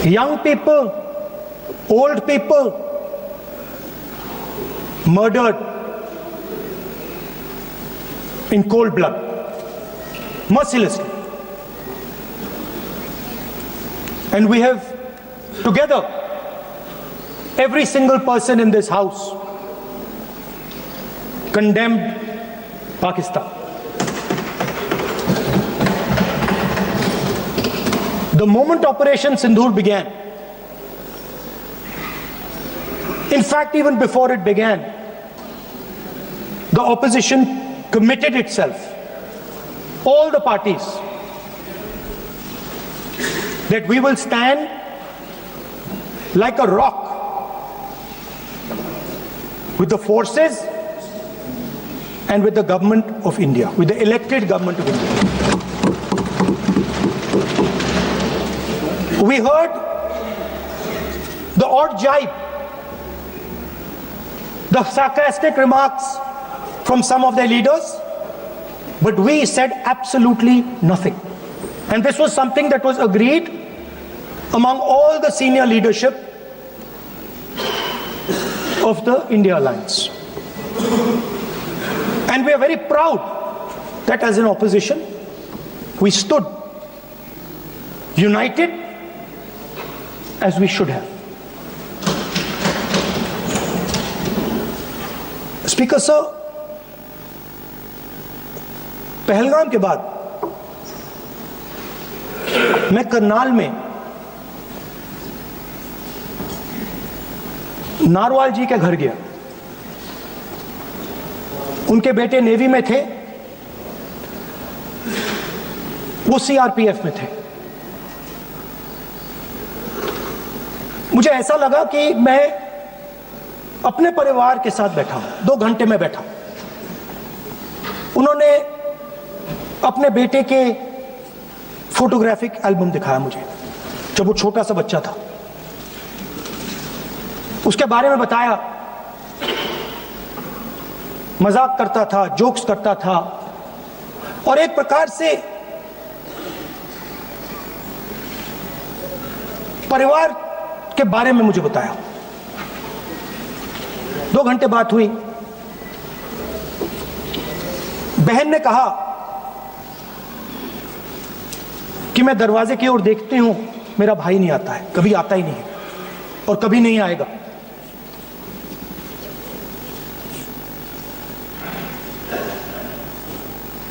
Young people, old people murdered in cold blood, mercilessly. And we have together, every single person in this house condemned Pakistan. The moment Operation Sindoor began, in fact, even before it began, the opposition committed itself, all the parties, that we will stand like a rock with the forces and with the government of India, with the elected government of India. We heard the odd jibe, the sarcastic remarks from some of their leaders, but we said absolutely nothing. And this was something that was agreed among all the senior leadership of the India Alliance. And we are very proud that as an opposition, we stood united as we should have. Speaker sir, Pahalgam के बाद मैं करनाल में narwhal जी के घर गया। उनके बेटे navy में थे, वो सीआरपीएफ में थे। मुझे ऐसा लगा कि मैं अपने परिवार के साथ बैठा हूं। 2 घंटे में बैठा। उन्होंने अपने बेटे के फोटोग्राफिक एल्बम दिखाया मुझे, जब वो छोटा सा बच्चा था। उसके बारे में बताया, मजाक करता था, जोक्स करता था, और एक प्रकार से परिवार के बारे में मुझे बताया। 2 घंटे बात हुई। बहन ने कहा कि मैं दरवाजे की ओर देखती हूं, मेरा भाई नहीं आता है, कभी आता ही नहीं है और कभी नहीं आएगा।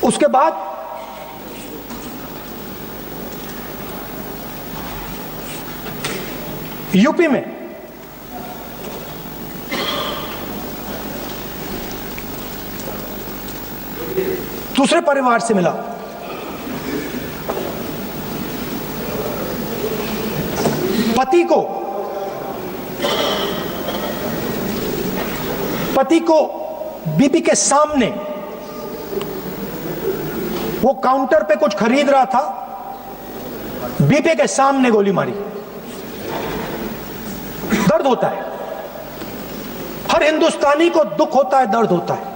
उसके बाद यूपी में दूसरे परिवार से मिला। पति को बीबी के सामने, वो काउंटर पे कुछ खरीद रहा था, बीबी के सामने गोली मारी। दर्द होता है, हर हिंदुस्तानी को दुख होता है, दर्द होता है।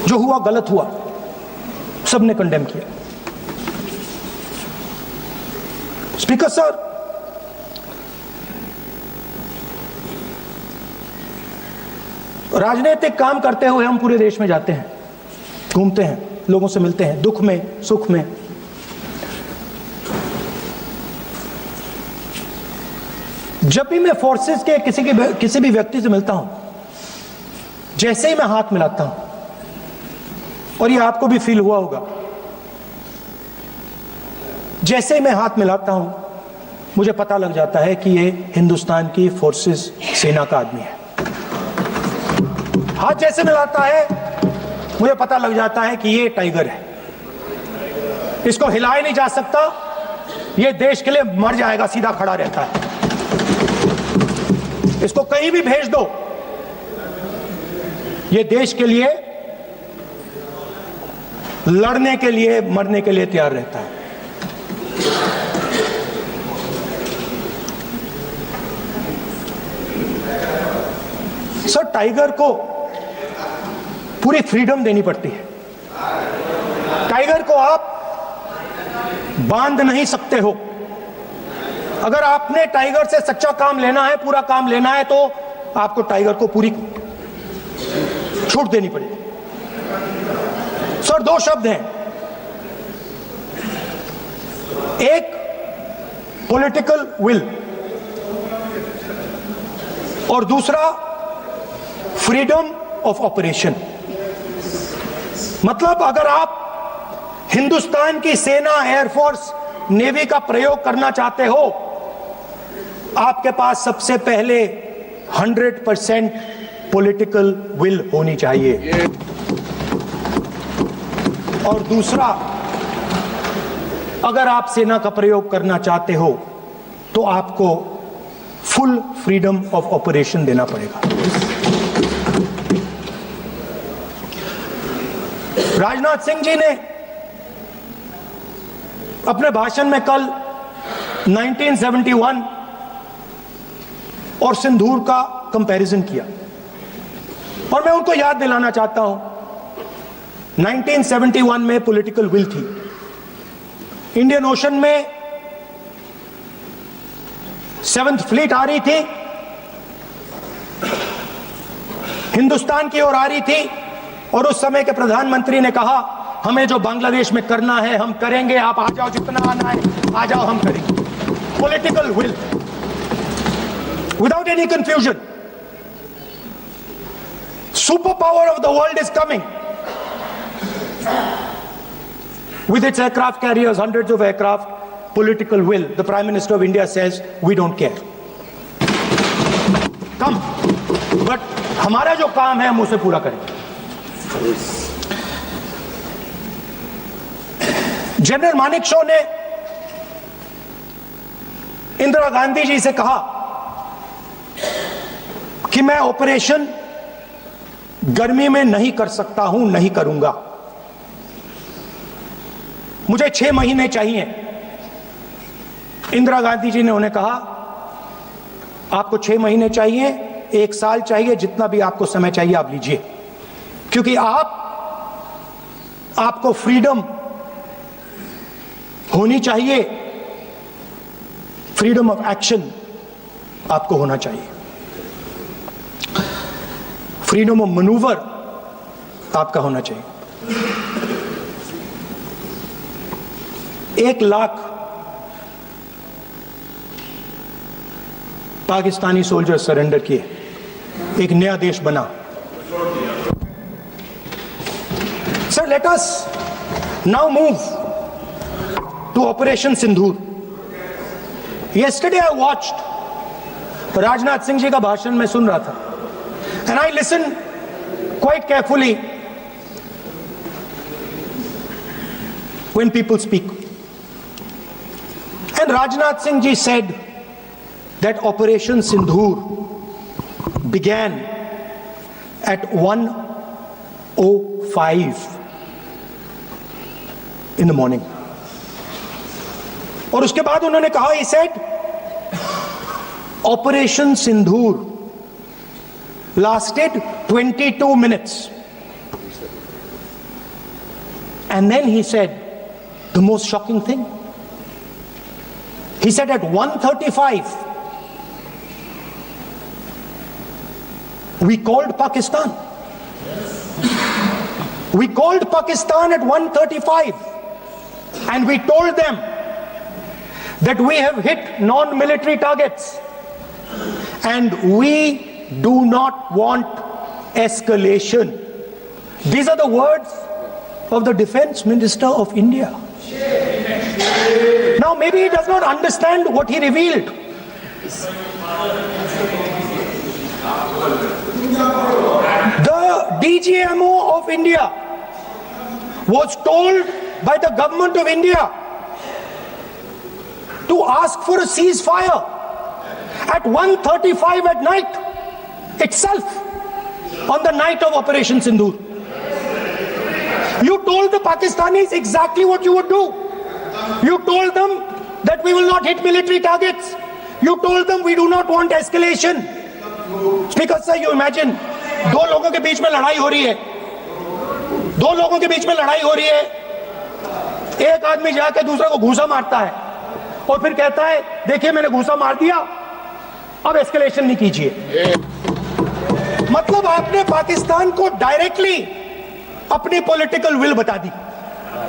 जो हुआ गलत हुआ, सबने कंडेम किया। स्पीकर सर, राजनीतिक काम करते हुए हम पूरे देश में जाते हैं, घूमते हैं, लोगों से मिलते हैं, दुख में, सुख में। जब भी मैं फोर्सेस के किसी भी व्यक्ति से मिलता हूं, जैसे ही मैं हाथ मिलाता हूं, और ये आपको भी फील हुआ होगा, जैसे ही मैं हाथ मिलाता हूं, मुझे पता लग जाता है कि ये हिंदुस्तान की फोर्सेस, सेना का आदमी है। हाथ जैसे मिलाता है, मुझे पता लग जाता है कि ये टाइगर है, इसको हिलाया नहीं जा सकता, ये देश के लिए मर जाएगा, सीधा खड़ा रहता है। इसको कहीं भी भेज दो, ये देश के लिए लड़ने के लिए, मरने के लिए तैयार रहता है। सर, टाइगर को पूरी फ्रीडम देनी पड़ती है। टाइगर को आप बांध नहीं सकते हो। अगर आपने टाइगर से सच्चा काम लेना है, पूरा काम लेना है, तो आपको टाइगर को पूरी छूट देनी पड़ेगी। सर, दो शब्द हैं, एक पॉलिटिकल विल और दूसरा फ्रीडम ऑफ ऑपरेशन। मतलब अगर आप हिंदुस्तान की सेना, एयरफोर्स, नेवी का प्रयोग करना चाहते हो, आपके पास सबसे पहले 100% पॉलिटिकल विल होनी चाहिए, और दूसरा, अगर आप सेना का प्रयोग करना चाहते हो तो आपको फुल फ्रीडम ऑफ ऑपरेशन देना पड़ेगा। राजनाथ सिंह जी ने अपने भाषण में कल 1971 और सिंदूर का कंपैरिजन किया, और मैं उनको याद दिलाना चाहता हूं, 1971 में पॉलिटिकल विल थी। इंडियन ओशन में 7th फ्लीट आ रही थी, हिंदुस्तान की ओर आ रही थी, और उस समय के प्रधानमंत्री ने कहा, हमें जो बांग्लादेश में करना है हम करेंगे, आप आ जाओ, जितना आना है आ जाओ, हम करेंगे। Political will, without any confusion. Super power of the world is coming with its aircraft carriers, hundreds of aircraft. Political will. The Prime Minister of India says, we don't care. Come. But हमारा जो काम है हम उसे पूरा करेंगे। General Manekshaw ने इंदिरा गांधी जी से कहा कि मैं ऑपरेशन गर्मी में नहीं कर सकता हूं, नहीं करूंगा, मुझे 6 महीने चाहिए। इंदिरा गांधी जी ने उन्हें कहा, आपको 6 महीने चाहिए, 1 साल चाहिए, जितना भी आपको समय चाहिए आप लीजिए, क्योंकि आपको फ्रीडम होनी चाहिए, फ्रीडम ऑफ एक्शन आपको होना चाहिए, फ्रीडम ऑफ मैनूवर आपका होना चाहिए। 1 लाख पाकिस्तानी सोल्जर सरेंडर किए, एक नया देश बना। Sir, let us now move to operation Sindoor. Yesterday I watched, Rajnath Singh ji का भाषण मैं सुन रहा था, and I listen quite carefully when people speak. And Rajnath Singh ji said that Operation Sindoor began at 1:05 in the morning. और उसके बाद उन्होंने कहा, he said, Operation Sindoor lasted 22 minutes. And then he said the most shocking thing. He said at 1:35 we called Pakistan. We called Pakistan at 1:35 and we told them that we have hit non-military targets and we do not want escalation. These are the words of the Defense Minister of India. Now maybe he does not understand what he revealed. The DGMO of India was told by the government of India to ask for a ceasefire at 1:35 at night itself, on the night of Operation Sindoor. You told the Pakistanis exactly what you would do. You told them that we will not hit military targets. You told them we do not want escalation. Speaker sir, you imagine, 2 लोगों के बीच में लड़ाई हो रही है, दो लोगों के बीच में लड़ाई हो रही है, एक आदमी जाके दूसरे को घूसा मारता है और फिर कहता है देखिए मैंने घूसा मार दिया, अब एस्केलेशन नहीं कीजिए। मतलब आपने पाकिस्तान को डायरेक्टली अपनी पॉलिटिकल विल बता दी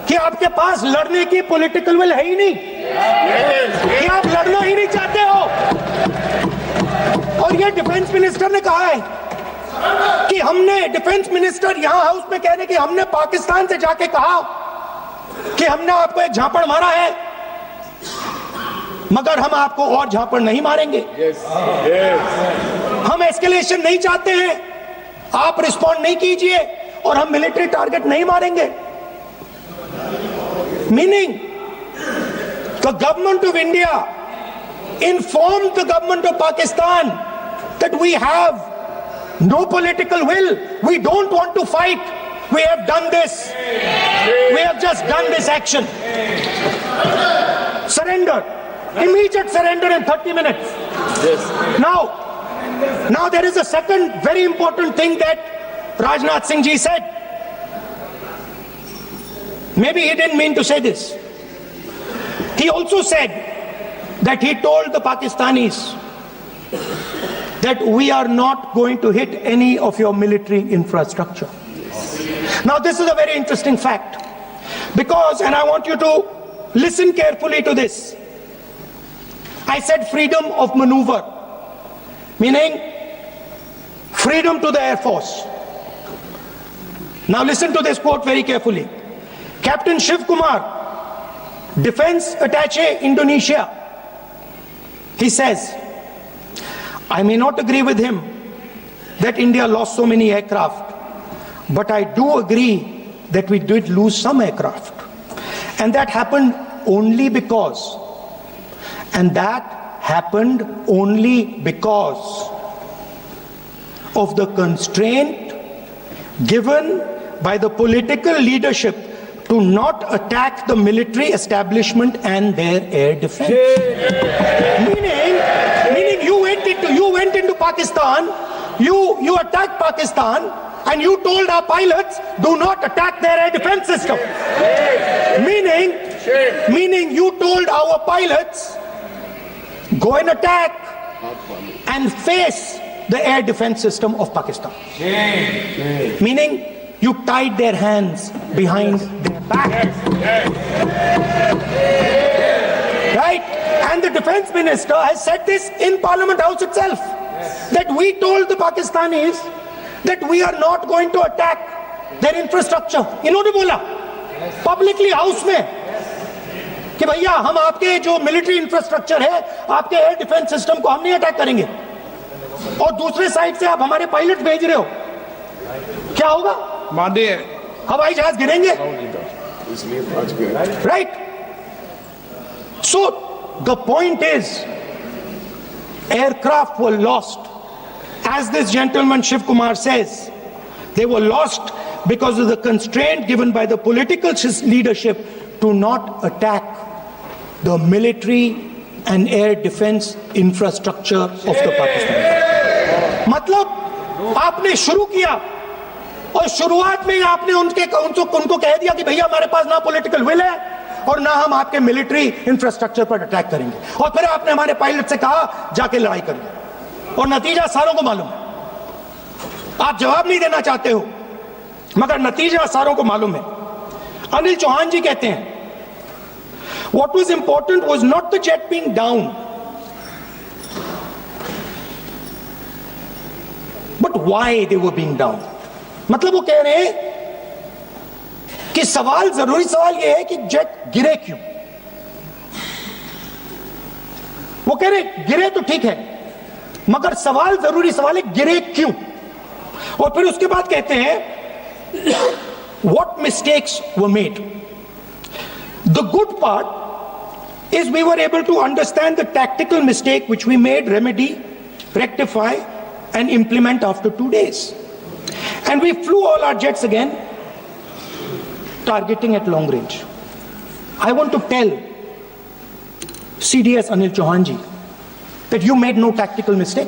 कि आपके पास लड़ने की पॉलिटिकल विल है ही नहीं, कि आप लड़ना ही नहीं चाहते हो। और ये डिफेंस मिनिस्टर ने कहा है कि हमने, डिफेंस मिनिस्टर यहां हाउस में कह रहे कि हमने पाकिस्तान से जाके कहा कि हमने आपको एक झापड़ मारा है, मगर हम आपको और झापड़ नहीं मारेंगे। हम एस्केलेशन नहीं चाहते हैं, आप रिस्पॉन्ड नहीं कीजिए और हम मिलिट्री टारगेट नहीं मारेंगे। Meaning the government of India informed the government of Pakistan that we have no political will, we don't want to fight, we have done this, we have just done this action. Surrender, immediate surrender in 30 minutes. Now there is a second very important thing that Rajnath Singh ji said. Maybe he didn't mean to say this. He also said that he told the Pakistanis that we are not going to hit any of your military infrastructure. Now this is a very interesting fact, because, and I want you to listen carefully to this, I said freedom of maneuver, meaning freedom to the Air Force. Now listen to this quote very carefully. Captain Shiv Kumar, Defense Attaché Indonesia, he says, I may not agree with him that India lost so many aircraft, but I do agree that we did lose some aircraft. And that happened only because, of the constraint given by the political leadership to not attack the military establishment and their air defense. Meaning you went into Pakistan, you attacked Pakistan, and you told our pilots, do not attack their air defense system. Meaning you told our pilots, go and attack and face the air defense system of Pakistan. Meaning you tied their hands behind their back. Right? And the defense minister has said this in Parliament House itself, that we told the Pakistanis that we are not going to attack their infrastructure. इन्होंने बोला publicly house में कि भैया हम आपके जो military infrastructure है, आपके एयर डिफेंस सिस्टम को हम नहीं अटैक करेंगे, और दूसरे साइड से आप हमारे पायलट भेज रहे हो, क्या होगा? हवाई जहाज गिरेंगे। Right? So the point is, aircraft were lost. As this gentleman Shiv Kumar says, they were lost because of the constraint given by the political leadership to not attack the military and air defense infrastructure of the Pakistan. मतलब आपने शुरू किया और शुरुआत में ही आपने उनको कह दिया कि भैया हमारे पास ना पॉलिटिकल विल है और ना हम आपके मिलिट्री इंफ्रास्ट्रक्चर पर अटैक करेंगे, और फिर आपने हमारे पायलट से कहा जाके लड़ाई करिए, और नतीजा सारों को मालूम है। आप जवाब नहीं देना चाहते हो, मगर नतीजा सारों को मालूम है। अनिल चौहान जी कहते हैं, what was important was not the jet being down, but why they were being down. मतलब वो कह रहे हैं कि जरूरी सवाल ये है कि जेट गिरे क्यों। वो कह रहे गिरे तो ठीक है, मगर जरूरी सवाल है गिरे क्यों। और फिर उसके बाद कहते हैं what mistakes were made. The good part is we were able to understand the tactical mistake which we made, remedy, rectify and implement after 2 days. And we flew all our jets again, targeting at long range. I want to tell CDS Anil Chauhan ji that you made no tactical mistake.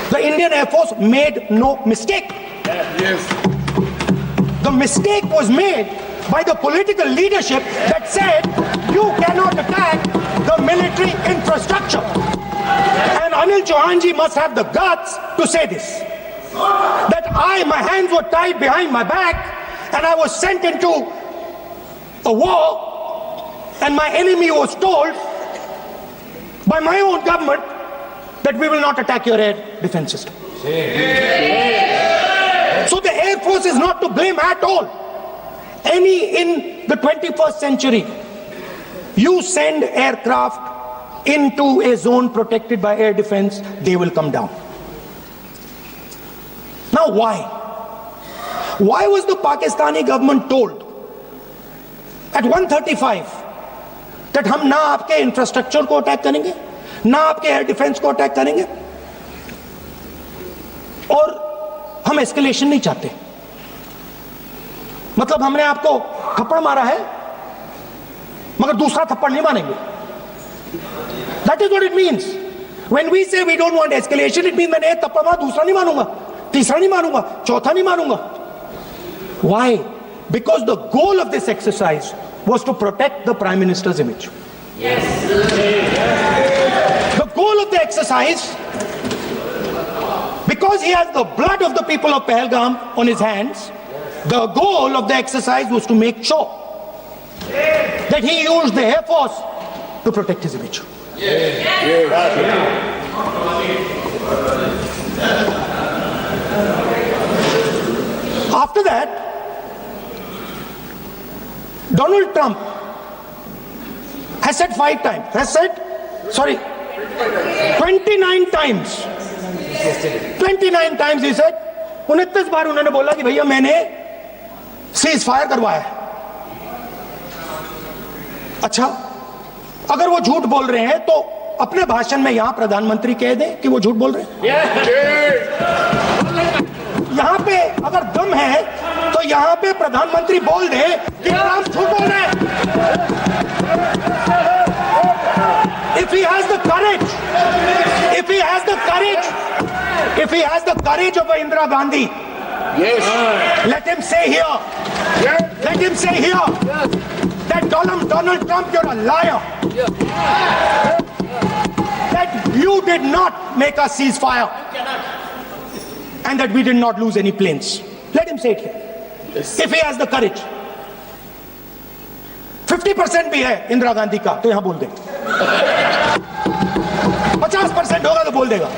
The Indian Air Force made no mistake. Yes. The mistake was made by the political leadership that said you cannot attack the military infrastructure. And Anil Chauhan ji must have the guts to say this. That my hands were tied behind my back and I was sent into a war and my enemy was told by my own government that we will not attack your air defense system. So the Air Force is not to blame at all. In the 21st century, you send aircraft into a zone protected by air defense, they will come down. Now why? Why was the Pakistani government told at 1:35 that हम ना आपके infrastructure को attack करेंगे, ना आपके air defence को attack करेंगे, और हम एस्केलेशन नहीं चाहते? मतलब हमने आपको थप्पड़ मारा है मगर दूसरा थप्पड़ नहीं मारेंगे. That is what it means. When we say we don't want escalation, it means मैंने एक थप्पड़ मारा, दूसरा नहीं मारूंगा, तीसरा नहीं मारूंगा, चौथा नहीं मारूंगा. Why? Because the goal of this exercise was to protect the Prime Minister's image. Yes. The goal of the exercise, because he has the blood of the people of Pahalgam on his hands, the goal of the exercise was to make sure that he used the Air Force to protect his image. Yes. After that, Donald Trump has said 29 times. 29 times he said, 29 बार उन्होंने बोला कि भैया मैंने cease fire करवाया. अच्छा, अगर वो झूठ बोल रहे हैं तो अपने भाषण में यहां प्रधानमंत्री कह दें कि वो झूठ बोल रहे हैं. यहां पे अगर दम है तो यहां पे प्रधानमंत्री बोल दे कि ट्रंप झूठ बोल रहे हैं. If he has the courage, if he has the courage of Indira Gandhi, yes, let him say here, let him say here that Donald Trump, you're a liar. That you did not make us ceasefire and that we did not lose any planes. Let him say it here. Yes. If he has the courage. 50% भी है इंदिरा गांधी का तो यहां बोल दे. 50% होगा तो बोल देगा,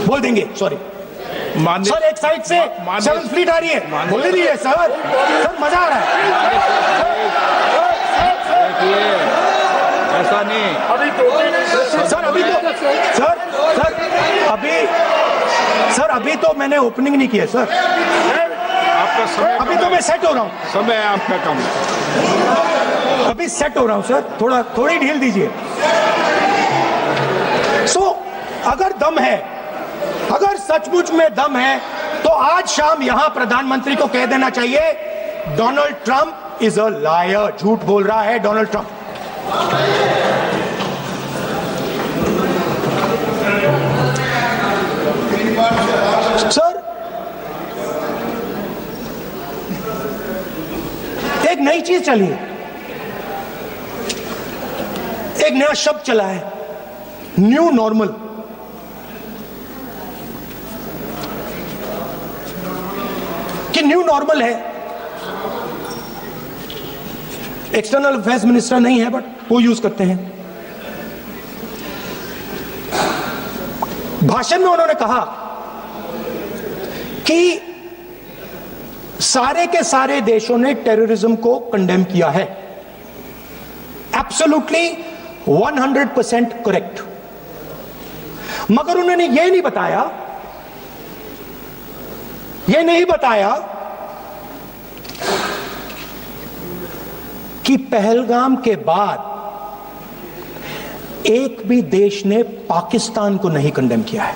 बोल देंगे. सॉरी सर, एक साइड से 7th फ्लीट आ रही है, बोल दीजिए सर. मजा आ रहा है. ऐसा नहीं सर, अभी तो मैंने ओपनिंग नहीं किया सर. आपका समय, अभी तो मैं सेट हो रहा हूँ. समय आपका कम, अभी सेट हो रहा हूँ सर. थोड़ी ढील दीजिए. अगर दम है, अगर सचमुच में दम है तो आज शाम यहां प्रधानमंत्री को कह देना चाहिए Donald Trump is a liar. झूठ बोल रहा है डोनाल्ड ट्रंप. सर, एक नई चीज चली है, एक नया शब्द चला है, न्यू नॉर्मल. कि न्यू नॉर्मल है. एक्सटर्नल अफेयर्स मिनिस्टर नहीं है बट वो यूज करते हैं. भाषण में उन्होंने कहा कि सारे के सारे देशों ने टेररिज्म को कंडेम किया है. Absolutely 100% correct. मगर उन्होंने यह नहीं बताया कि पहलगाम के बाद एक भी देश ने पाकिस्तान को नहीं कंडेम किया है.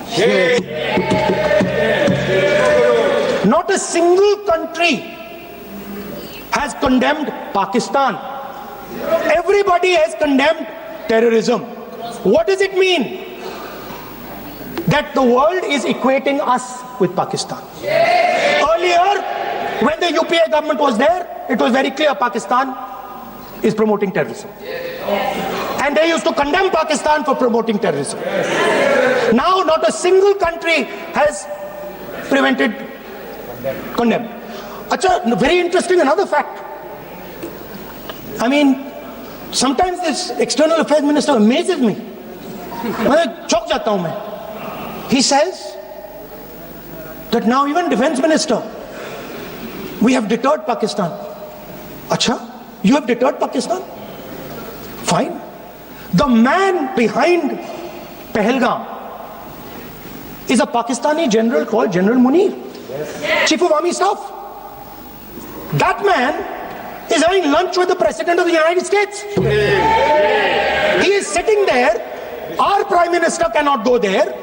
Not a single country has condemned Pakistan. Everybody has condemned terrorism. What does it mean? That the world is equating us with Pakistan. When the UPA government was there, it was very clear Pakistan is promoting terrorism. And they used to condemn Pakistan for promoting terrorism. Now, not a single country has condemned. Acha, very interesting, another fact. I mean, sometimes this external affairs minister amazes me. He says that now even defense minister, we have deterred Pakistan. Acha, you have deterred Pakistan? Fine. The man behind Pahalgam is a Pakistani general called General Munir, Chief of Army Staff. That man is having lunch with the President of the United States. He is sitting there. Our Prime Minister cannot go there.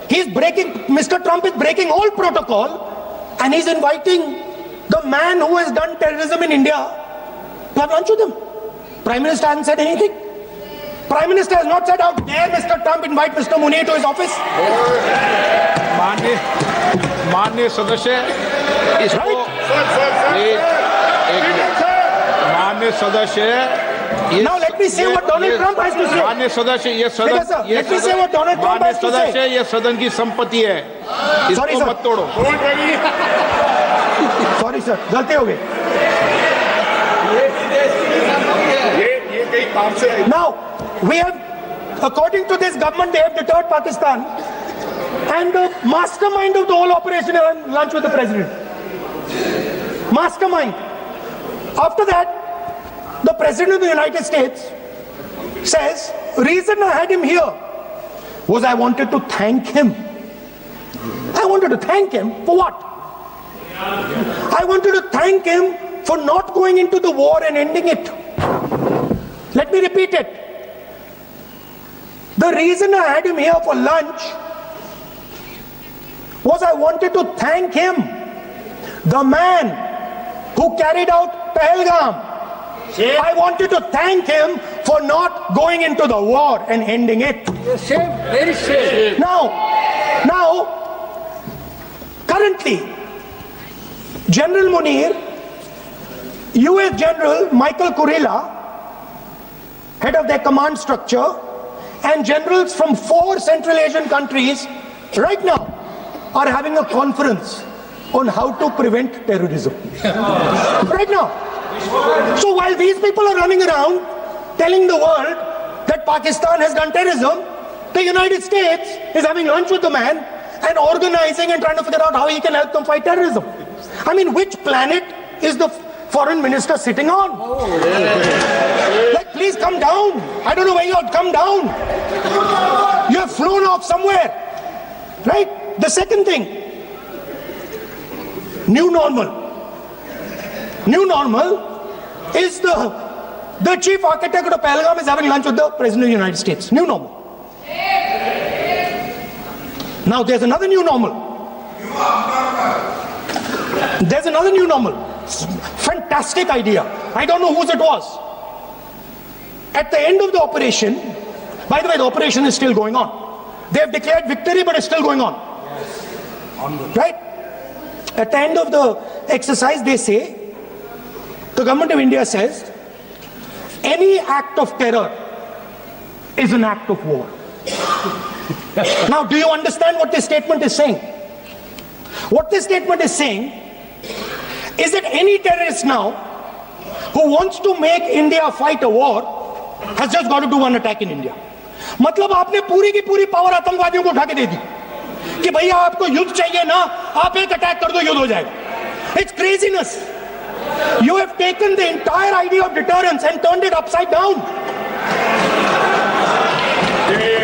Mr. Trump is breaking all protocol, and he's inviting the man who has done terrorism in India to have lunch with him. Prime Minister hasn't said anything. Prime Minister has not said, how dare Mr. Trump invite Mr. Munir to his office? माननीय सदस्य इसको माननीय सदस्य Now let me say what Donald Trump has to say. माननीय सदस्य ये Let me say what Donald Trump has to say. ये सदन की संपत्ति है, इसको मत तोड़ो. Sorry sir, गलती हो गई. Now we have, according to this government, they have deterred Pakistan, and the mastermind of the whole operation had lunch with the president. Mastermind. After that, the President of the United States says, reason I had him here was I wanted to thank him. I wanted to thank him for what? I wanted to thank him for not going into the war and ending it. Let me repeat it. The reason I had him here for lunch was I wanted to thank him, the man who carried out Pahalgam. I wanted to thank him for not going into the war and ending it. Shame, very shame. Now, currently, General Munir, US General Michael Kurilla, head of their command structure, and generals from 4 Central Asian countries right now are having a conference on how to prevent terrorism. Right now. So while these people are running around telling the world that Pakistan has done terrorism, the United States is having lunch with the man and organizing and trying to figure out how he can help them fight terrorism. I mean, which planet is the foreign minister sitting on? Like, please come down. I don't know where you are. Come down. You have flown off somewhere. Right? The second thing, new normal. New normal is the chief architect of Pahalgam is having lunch with the President of the United States. New normal. Now there's another new normal. There's another new normal. Fantastic idea. I don't know whose it was. At the end of the operation, by the way, the operation is still going on. They have declared victory, but it's still going on. Right? At the end of the exercise, they say, the government of India says, any act of terror is an act of war. Now, do you understand what this statement is saying? What this statement is saying is that any terrorist now who wants to make India fight a war has just got to do one attack in India. मतलब आपने पूरी की पूरी power आतंकवादियों को उठा के दे दी कि भैया आपको युद्ध चाहिए ना, आप एक अटैक कर दो, युद्ध हो जाएगा. It's craziness. You have taken the entire idea of deterrence and turned it upside down.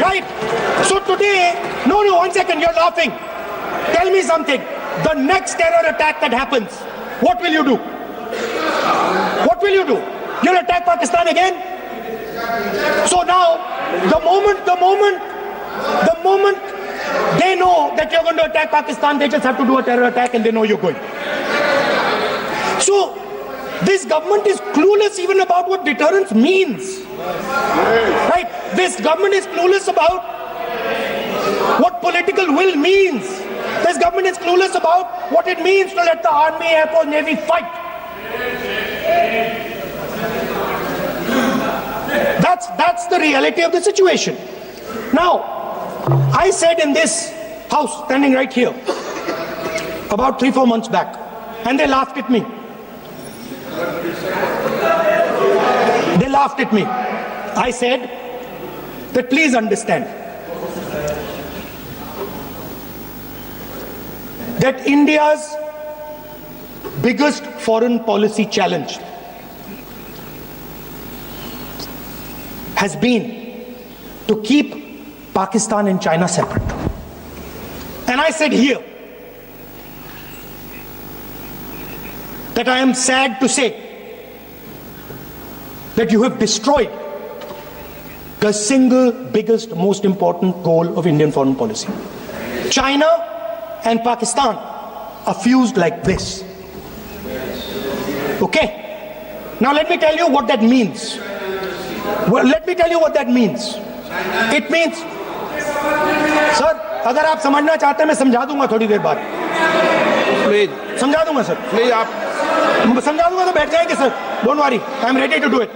Right? So today, no, one second, you're laughing. Tell me something. The next terror attack that happens, what will you do? What will you do? You'll attack Pakistan again? So now, the moment they know that you're going to attack Pakistan, they just have to do a terror attack and they know you're going. So, this government is clueless even about what deterrence means. Right? This government is clueless about what political will means. This government is clueless about what it means to let the Army, Air Force, Navy fight. That's the reality of the situation. Now, I said in this house, standing right here, about 3-4 months back, and they laughed at me. They laughed at me. I said that please understand that India's biggest foreign policy challenge has been to keep Pakistan and China separate. And I said here that I am sad to say that you have destroyed the single biggest, most important goal of Indian foreign policy. China and Pakistan are fused like this. Okay? Now let me tell you what that means. Well, let me tell you what that means. It means, sir, अगर आप समझना चाहते हैं मैं समझा दूंगा थोड़ी देर बाद. प्लीज समझा दूंगा सर. प्लीज आप समझा दूंगा तो बैठ जाएंगे sir. Don't worry, I am ready to do it.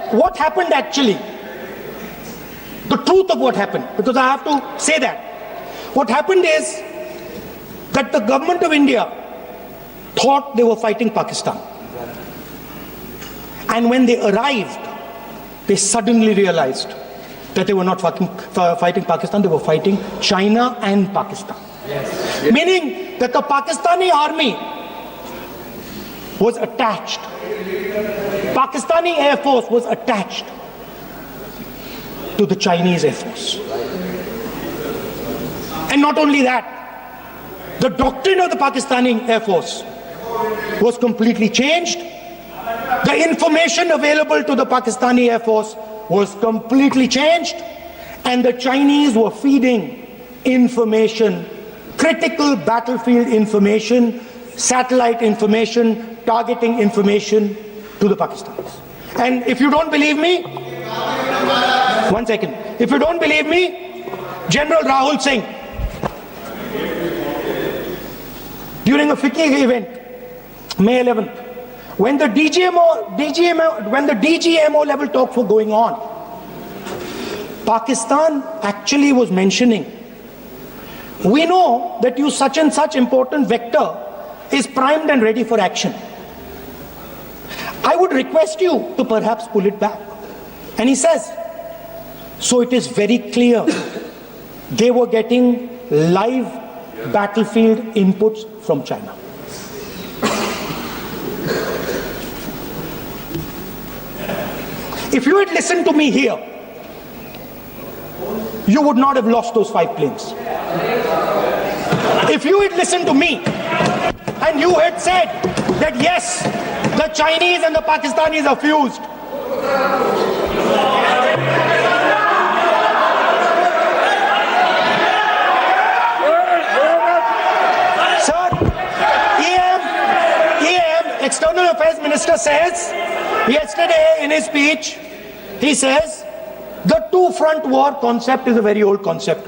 What happened actually, the truth of what happened, because I have to say that. What happened is that the government of India thought they were fighting Pakistan. And when they arrived, they suddenly realized that they were not fighting Pakistan, they were fighting China and Pakistan. Yes. Meaning that the Pakistani army was attached. Pakistani Air Force was attached to the Chinese Air Force. And not only that, the doctrine of the Pakistani Air Force was completely changed. The information available to the Pakistani Air Force was completely changed. And the Chinese were feeding information, critical battlefield information, satellite information, targeting information to the Pakistanis. And if you don't believe me, one second. If you don't believe me, General Rahul Singh, during a FICCI event, May 11th, when the DGMO level talks were going on, Pakistan actually was mentioning, we know that you such and such important vector is primed and ready for action. I would request you to perhaps pull it back. And he says, so it is very clear they were getting live battlefield inputs from China. If you had listened to me here, you would not have lost those 5 planes. If you had listened to me and you had said that yes, the Chinese and the Pakistanis are fused, sir, EM, External Affairs Minister says, yesterday in his speech, he says, the two-front war concept is a very old concept.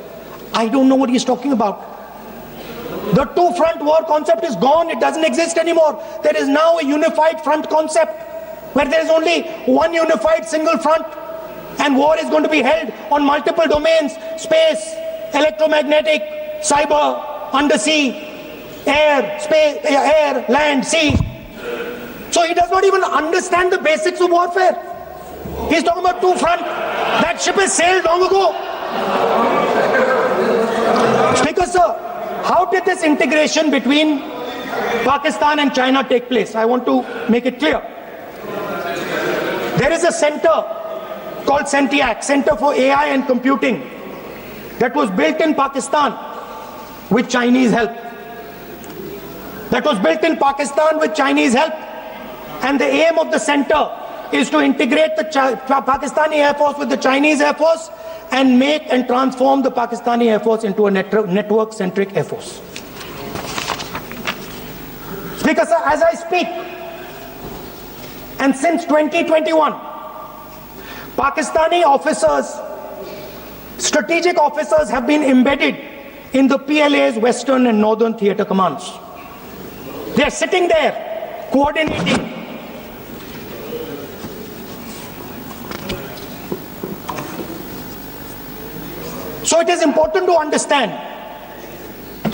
I don't know what he's talking about. The two-front war concept is gone. It doesn't exist anymore. There is now a unified front concept where there is only one unified single front, and war is going to be held on multiple domains: space, electromagnetic, cyber, undersea, air, space, air, land, sea. So he does not even understand the basics of warfare. He's talking about two front. That ship has sailed long ago. Speaker sir, how did this integration between Pakistan and China take place? I want to make it clear. There is a center called CENTIAC, Center for AI and Computing, that was built in Pakistan with Chinese help. That was built in Pakistan with Chinese help. And the aim of the center is to integrate the Pakistani Air Force with the Chinese Air Force and make and transform the Pakistani Air Force into a network-centric Air Force. Speaker sir, as I speak, and since 2021, Pakistani officers strategic officers have been embedded in the PLA's Western and Northern Theatre Commands. They are sitting there, coordinating. So it is important to understand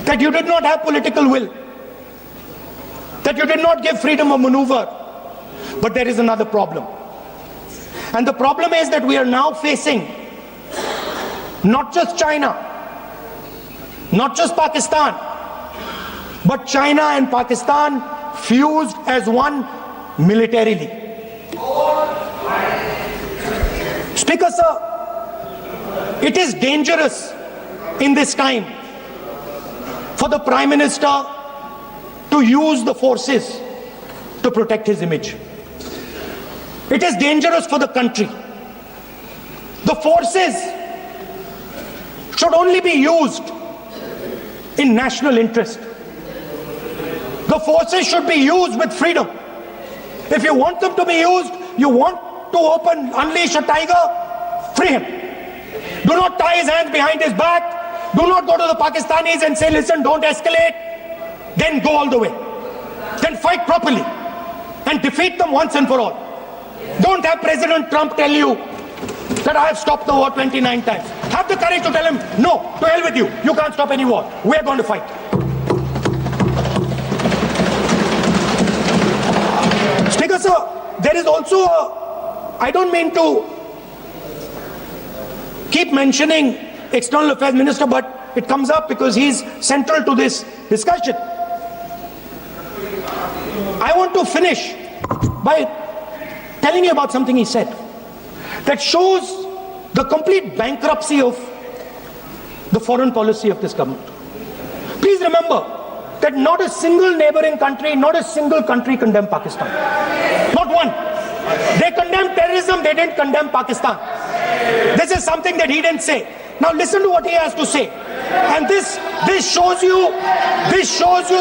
that you did not have political will, that you did not give freedom of maneuver. But there is another problem. And the problem is that we are now facing not just China, not just Pakistan, but China and Pakistan fused as one militarily. Speaker, sir, it is dangerous in this time for the Prime Minister to use the forces to protect his image. It is dangerous for the country. The forces should only be used in national interest. The forces should be used with freedom. If you want them to be used, you want to unleash a tiger, free him. Do not tie his hands behind his back. Do not go to the Pakistanis and say, listen, don't escalate. Then go all the way. Then fight properly and defeat them once and for all. Don't have President Trump tell you that I have stopped the war 29 times. Have the courage to tell him, no, to hell with you. You can't stop any war. We're going to fight. Speaker, sir, there is also I don't mean to keep mentioning External Affairs Minister, but it comes up because he's central to this discussion. I want to finish by telling you about something he said that shows the complete bankruptcy of the foreign policy of this government. Please remember that not a single neighboring country, not a single country condemned Pakistan. Not one. They condemned terrorism, they didn't condemn Pakistan. This is something that he didn't say. Now listen to what he has to say. And this shows you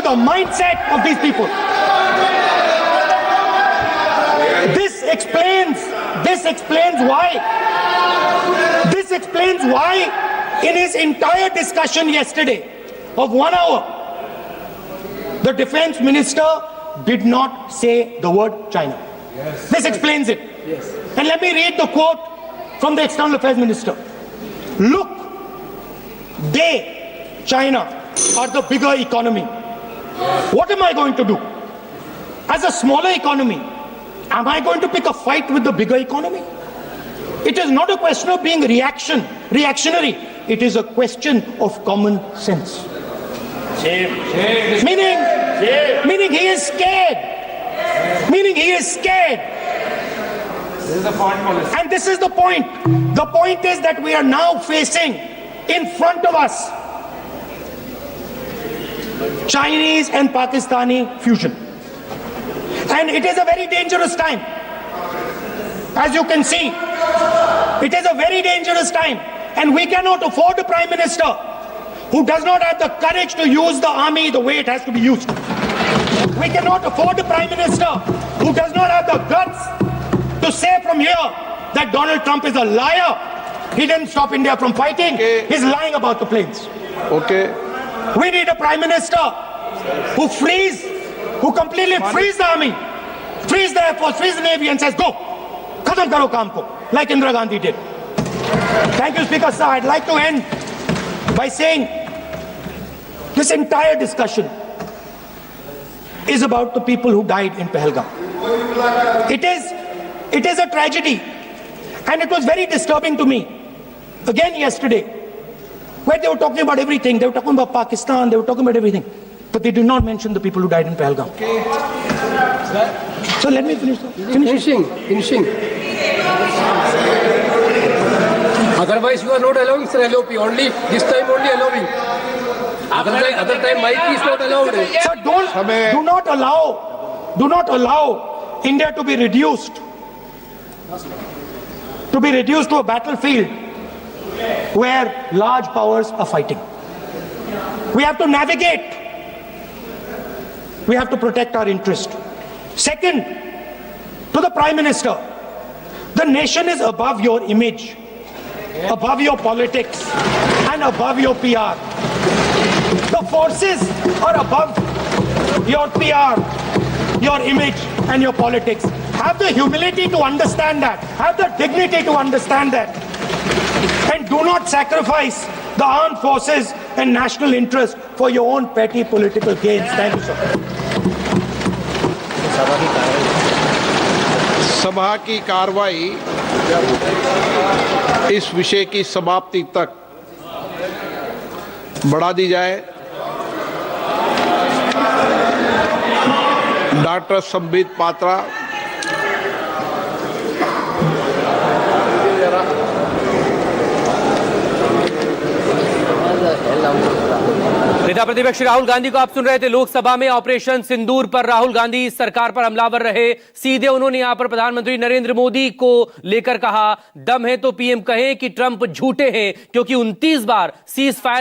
the mindset of these people. This explains why in his entire discussion yesterday of 1 hour, the defense minister did not say the word China. Yes. This explains it. Yes. And let me read the quote from the External Affairs Minister. Look, China, are the bigger economy. What am I going to do? As a smaller economy, am I going to pick a fight with the bigger economy? It is not a question of being reactionary. It is a question of common sense. Meaning he is scared. This is the point, policy. And this is the point. The point is that we are now facing in front of us Chinese and Pakistani fusion. And it is a very dangerous time. As you can see, it is a very dangerous time. And we cannot afford a Prime Minister who does not have the courage to use the army the way it has to be used. We cannot afford a Prime Minister who does not have the guts to say from here that Donald Trump is a liar. He didn't stop India from fighting. Okay. He's lying about the planes. Okay. We need a Prime Minister who completely frees the army, frees the Air Force, frees the Navy and says, go, khatam karo kaam ko, like Indira Gandhi did. Thank you, Speaker, sir. I'd like to end by saying this entire discussion is about the people who died in Pahalgam. It is a tragedy, and it was very disturbing to me, again yesterday, where they were talking about everything. They were talking about Pakistan, they were talking about everything, but they did not mention the people who died in Pahalgam. Okay. So let me finish. Finishing. Otherwise, you are not allowing, sir, LOP. Only this time, only allowing. Other time, mic is not allowed. Sir, do not allow India to be reduced to a battlefield where large powers are fighting. We have to navigate. We have to protect our interest. Second, to the Prime Minister, the nation is above your image. above your politics and above your PR. The forces are above your PR, your image and your politics. Have the humility to understand that. Have the dignity to understand that. And do not sacrifice the armed forces and national interest for your own petty political gains. Thank you, sir. सभा की कार्रवाई इस विषय की समाप्ति तक बढ़ा दी जाए। डॉक्टर संबित पात्रा। नेता प्रतिपक्ष राहुल गांधी को आप सुन रहे थे लोकसभा में। ऑपरेशन सिंदूर पर राहुल गांधी सरकार पर हमलावर रहे। सीधे उन्होंने यहां पर प्रधानमंत्री नरेंद्र मोदी को लेकर कहा, दम है तो पीएम कहें कि ट्रंप झूठे हैं, क्योंकि 29 बार सीज फायर